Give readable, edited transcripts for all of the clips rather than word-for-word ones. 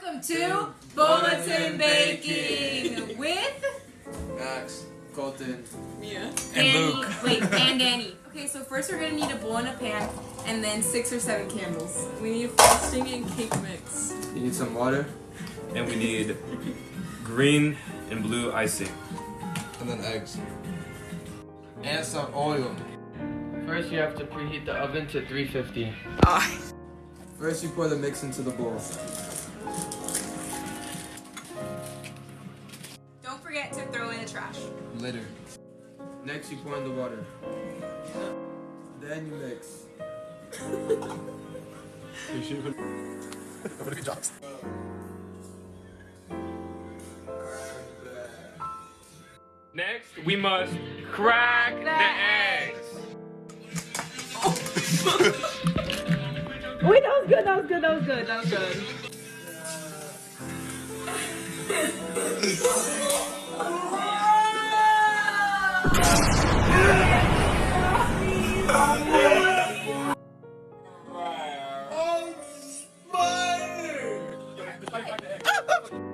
Welcome to Bulletin Baking with Max, Colton, Mia, Danny. and Luke. Wait, and Danny. Okay, so first we're gonna need a bowl and a pan, and then 6 or 7 candles. We need frosting and cake mix. you need some water, And we need green and blue icing. and then eggs. And some oil. First, you have to preheat the oven to 350. First, you pour the mix into the bowl. Don't forget to throw in the trash. Litter. Next, you pour in the water. Then you mix. Next, we must crack the eggs. Wait, that was good. That was good. That was good. That was good.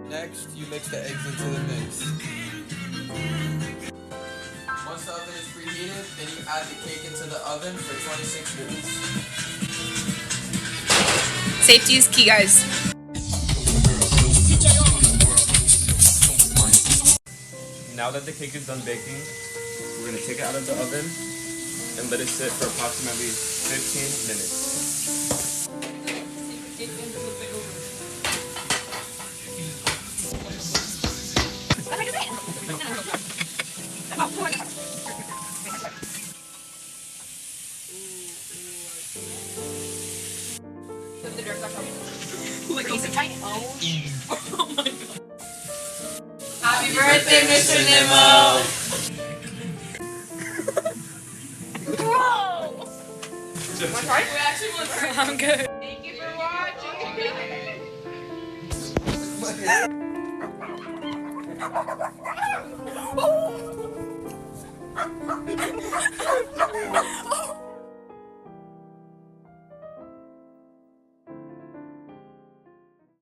Next, you mix the eggs into the mix. Once the oven is preheated, then you add the cake into the oven for 26 minutes. Safety is key, guys. Now that the cake is done baking, we're going to take it out of the oven and let it sit for approximately 15 minutes. Oh my god. Happy birthday, Mr. Nimmo! I'm good. Thank you for watching!